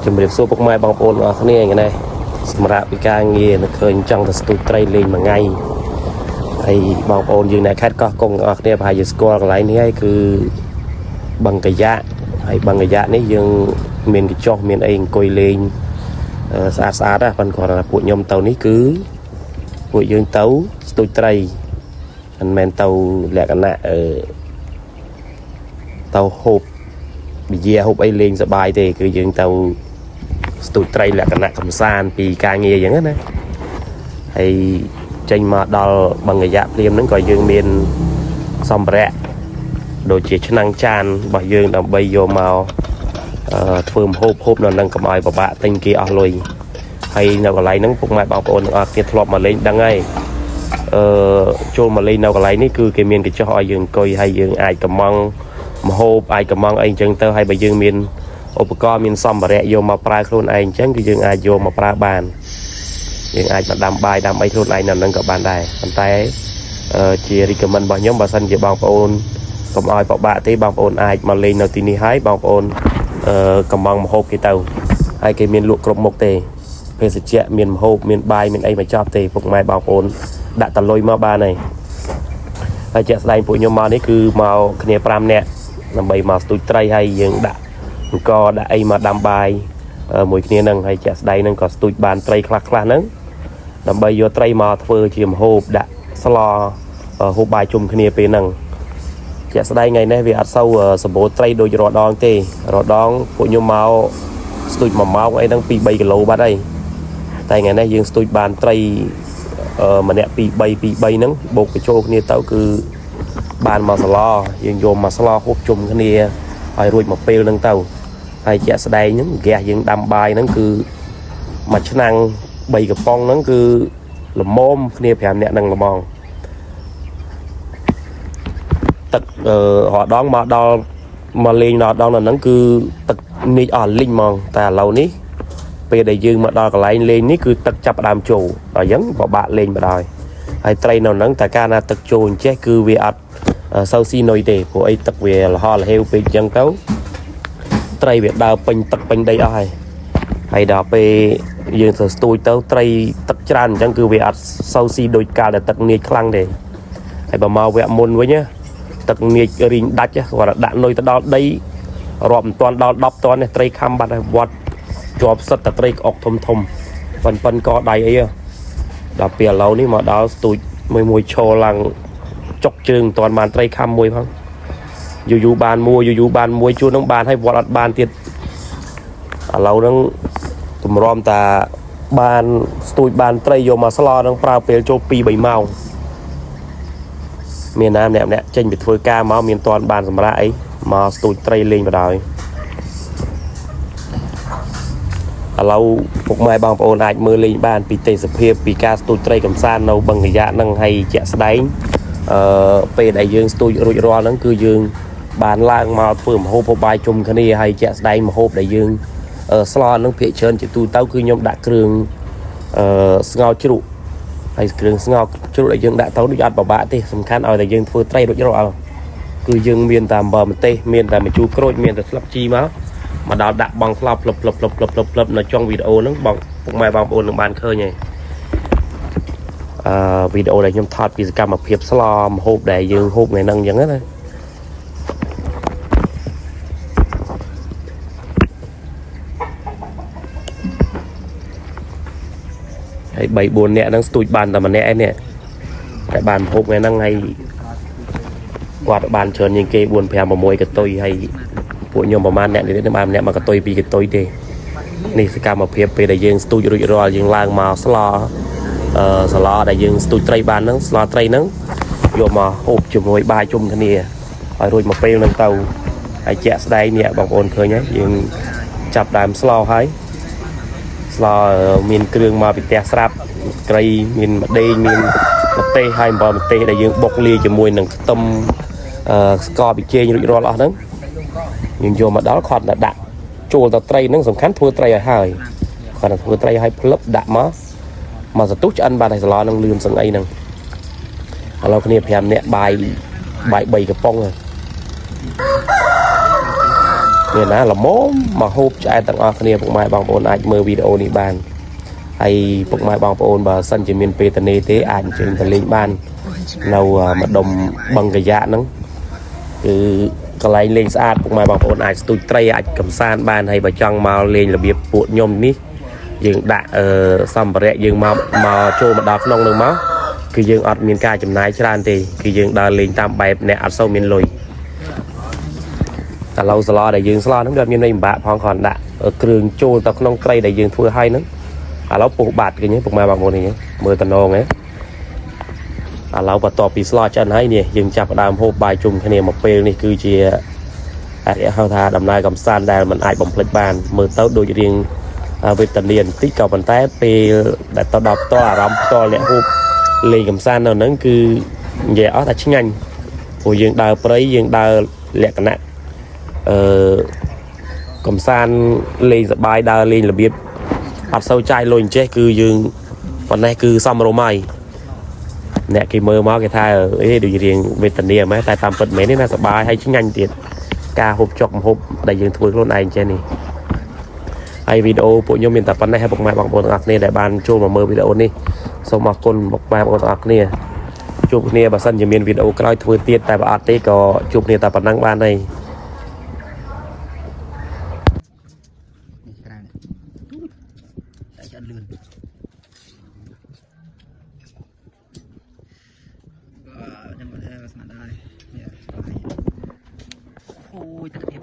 ជំរាបសួរពុកម៉ែបងប្អូនអរគ្នាថ្ងៃនេះសម្រាប់ពីការងារនៅឃើញចង់ទៅស្ទូចត្រីលេងមួយថ្ងៃហើយបងប្អូនយើងនៅខេត្តកោះកុងអរគ្នាប្រហែលជាស្គាល់កន្លែងនេះហើយគឺបឹងកាយ៉ាហើយបឹងកាយ៉ានេះយើងមានកញ្ចុះមានអីអង្គុយលេងស្អាតណាប៉ុន្តែគ្រាន់តែពួកខ្ញុំទៅនេះគឺពួកយើងទៅស្ទូចត្រីមិនមែនទៅលក្ខណៈទៅហូបវិជាហូបអីលេងសប្បាយទេគឺយើងទៅស្ទូចត្រីលក្ខណៈកំសាន្តពីការងារអញ្ចឹងណាហើយចេញមកដល់បឹងកាយ៉ាភ្លាមហ្នឹងក៏យើងមានសម្ភារៈដូចជាឆ្នាំងចានរបស់យើងដើម្បីយកមកធ្វើម្ហូបហូបនៅនឹងកុំឲ្យពិបាកទិញគេអស់លុយហើយនៅកន្លែងហ្នឹងពុកម៉ែបងប្អូនទាំងអស់គ្នាធ្លាប់មកលេងដឹងហើយចូលមកលេងនៅកន្លែងនេះគឺគេមានកញ្ចុះឲ្យយើងអង្គុយហើយយើងអាចកំងម្ហូបអាចកំងអីអញ្ចឹងទៅហើយបើយើងមានឧបករណ៍មានសម្ភារៈយកមកប្រើខ្លួនឯងអញ្ចឹងគឺយើងអាចយកមកប្រើបានយើងអាចមកដាំបាយដាំអីខ្លួនឯងនៅនឹងក៏បានដែរប៉ុន្តែជា recommend របស់ខ្ញុំបើសិនជាបងប្អូនកុំឲ្យពិបាកទេបងប្អូនអាចមកលេងនៅទីនេះហើយបងប្អូនកំងម្ហូបគេទៅហើយគេមានលក់គ្រប់មុខទេភេសជ្ជៈមានម្ហូបមានបាយមានអីមកចប់ទេពុកម៉ែបងប្អូនដាក់តលុយមកបានហើយជាក់ស្ដែងពួកខ្ញុំមកនេះគឺមកគ្នា5នាក់ដើម្បីមកស្ទូចត្រីហើយយើងដាក់អង្គដាក់អីមកដាំបាយមួយគ្នានឹងហើយជាក់ស្ដែងនឹងក៏ស្ទូចបានត្រីខ្លះហ្នឹងដើម្បីយកត្រីមកធ្វើជាម្ហូបដាក់ស្លហូបបាយជុំគ្នាពេលហ្នឹងជាក់ស្ដែងថ្ងៃនេះវាអត់សូវសម្បូរត្រីដូចរដងទេរដងពួកខ្ញុំមកស្ទូច1ម៉ោងអីហ្នឹង 2-3 គីឡូបាត់ហើយតែថ្ងៃនេះយើងស្ទូចបានត្រីម្នាក់ 2-3ហ្នឹងបូកបញ្ចូលគ្នាទៅគឺបានមកស្លយើងយកមកស្លហូបជុំគ្នាឲ្យរួចមកពេលហ្នឹងទៅហើយជាក់ស្ដែងហ្នឹងហ្គាសយើងដាំបាយហ្នឹងគឺមួយឆ្នាំង3កំប៉ុងហ្នឹងគឺល្មមគ្នា5នាក់ហ្នឹងល្មងទឹករដងមកដល់មកលេងរដងនៅហ្នឹងគឺទឹកនីកអស់លីងហ្មងតែឥឡូវនេះពេលដែលយើងមកដល់កន្លែងលេងនេះគឺទឹកចាប់ផ្ដើមចូលដល់អញ្ចឹងពិបាកលេងបណ្ដោយហើយត្រីនៅហ្នឹងតែកាលណាទឹកចូលអញ្ចេះគឺវាអត់សូវស៊ីនុយទេព្រោះអីទឹកវាលហលហេវពេកអញ្ចឹងទៅត្រីវាដើរពេញទឹកពេញដីអស់ហើយដល់ពេលយើងទៅស្ទូចទៅត្រីទឹកច្រើនអញ្ចឹងគឺវាអត់សូវស៊ីដូចកាលដែលទឹកនាចខ្លាំងទេហើយបើមកវគ្គមុនវិញទឹកនាចរីងដាច់គាត់ដាក់នុយទៅដល់ដីរាប់មិនទាន់ដល់10តន់នេះត្រីខំបាត់ហើយវត្តជាប់សិតតែត្រីក្អុកធំប៉ុនកដៃអីដល់ពេលឥឡូវនេះមកដល់ស្ទូចមួយឈរឡើងចុកជើងមិនទាន់បានត្រីខំមួយផងយូបានមួយជួននឹងបានហើយវត្តអត់បានទៀតឥឡូវហ្នឹងតម្រាំតាបានស្ទូចបានត្រីយកមកស្លនឹងប្រើពេលចូល 2-3 ម៉ោងមានណាម្នាក់ចេញពីធ្វើការមកមានទាន់បានសម្រាប់អីមកស្ទូចត្រីលេងបណ្ដោយឥឡូវពុកម៉ែបងប្អូនអាចមើលលេងបានពីទេសភាពពីការស្ទូចត្រីកំសាន្តនៅបឹងកាយ៉ាហ្នឹងហើយជាក់ស្ដែងពេលដែលយើងស្ទូចរួចរាល់ហ្នឹងគឺយើងបានឡើងមកធ្វើម្ហូបហូបបាយជុំគ្នាហើយជាក់ស្ដែងម្ហូបដែលយើងស្លហ្នឹងភាគច្រើនជាទូទៅគឺខ្ញុំដាក់គ្រឿងស្ងោរជ្រូកហើយគ្រឿងស្ងោរជ្រូកដែលយើងដាក់ទៅដូចអត់ពិបាកទេសំខាន់ឲ្យតែយើងធ្វើត្រីរួចរាល់គឺយើងមានតែអំបិលម្ទេសមានតែម្ជូរក្រូចមានតែស្លឹកជីមកដល់ដាក់បងស្លាប់ផ្លឹបនៅចុងវីដេអូហ្នឹងបងពុកម៉ែបងប្អូននឹងបានឃើញហើយវីដេអូដែលខ្ញុំថតពីសកម្មភាពស្លម្ហូបដែលយើងហូបថ្ងៃហ្នឹងអញ្ចឹងណាហើយ 3-4 នាក់ហ្នឹងស្ទូចបានតែម្នាក់ឯនេះតែបានហូបថ្ងៃហ្នឹងហើយគាត់បានច្រើនជាងគេ 4-5-6 កតុយហើយពួកខ្ញុំប្រហែលអ្នកនេះបានម្នាក់មកកតុយ 2 កតុយទេនេះសកម្មភាពពេលដែលយើងស្ទូចរួចរាល់យើងឡើងមកស្លដែលយើងស្ទូចត្រីបានហ្នឹងស្លត្រីហ្នឹងយកមកហូបជាមួយបាយជុំគ្នាឲ្យរួចមកពេលហ្នឹងទៅហើយជាក់ស្ដែងនេះបងប្អូនឃើញហើយយើងចាប់ដើមស្លហើយស្លមានគ្រឿងមកពីផ្ទះស្រាប់ត្រីមានម្ដេងមានម្ទេសហើយអំបិលម្ទេសដែលយើងបុកលាយជាមួយនឹងខ្ទឹមស្ករប៊ីចេងរួចរាល់អស់ហ្នឹងយើងយកមកដល់គាត់ដាក់ចូលទៅត្រីហ្នឹងសំខាន់ធ្វើត្រីឲ្យហើយគាត់ធ្វើត្រីឲ្យផ្លឹបដាក់មកសន្ទុះឆ្អិនបានហើយស្លហ្នឹងលឿនសឹងអីហ្នឹងឥឡូវគ្នា5នាក់បាយ3កំប៉ុង เนี่ยนะละโมมาฮุบใจต่างออกเนี่ยพวกไม้บางปอนอาจมือวิดีโอนี้บ้านไอ้พวกไม้บางปอนบาสันจะมีเปตเนเตอาจจึงตะลิงบ้านเรามาดมบังกะยะนั้นคือกลายเลงสะอาดพวกไม้บางปอนอาจตุยไตรอาจกำซานบ้านให้บะจังมาเลงระเบียบปวดยมนี้ยังด่าซัมเปรย์ยังมาโชว์มาดอกน้องหนึ่งมั้งคือยังอัดมีการจำนายชราอันตีคือยังดาเลงตามแบบเนี่ยอัดเศร้ามีลอยแต่เราสลอได้ยืนสลอทั้งเดือนมีในบะพองขอนด่าเครื่องโจตะน้องไตรได้ยืนทั่วให้นั้นเราปลูกบาดกันนี้ปลูกมาบางคนอย่างเงี้ยมือตะนองไงเราประตอบปีสลอจันให้เนี่ยยังจับดามโฮบายจุ่มคะแนนมาเปย์นี่คือเชียอะไรเขาทาดำนายกำซานได้มันอายบ่มเพลิดบานมือเต้าโดยเรียงเวทเนียนที่เก่าปันท้ายเปแต่ต่อดอกต่ออารมณ์ต่อเนี่ยฮุบเลยกำซานนั่นนั่นคือแย่อ้อแต่ชิ้นยังโอ้ยังดาวไปยังดาวแหลกกันนะกำซานเลยสบายดาวเลยระเบียบอัดเสาใจลอยเจ๊คือยังวันนี้คือซัมโรไมเนี่ยกี่มือม้ากี่ท่าดูเรียงเวทเนียไหมแต่ตามเปิดเมนี่น่าสบายให้ชิ้นยังติดกาฮุบจอกฮุบได้ยังทั่วโลกไอเจนี่ไอวิดีโอพวกโยมมีแต่ปันได้ให้พวกแม่บางคนอักเนี่ยได้บานช่วงมาเมื่อวิดีโอนี้สมมาคนพวกแม่บางคนอักเนี่ยจุบเนี่ยบัสันจะมีวิดีโอกลายทั่วเตี้ยแต่บาอาร์ตี้ก็จุบเนี่ยแต่ปันนั่งบ้านในโอ้ยตะเกี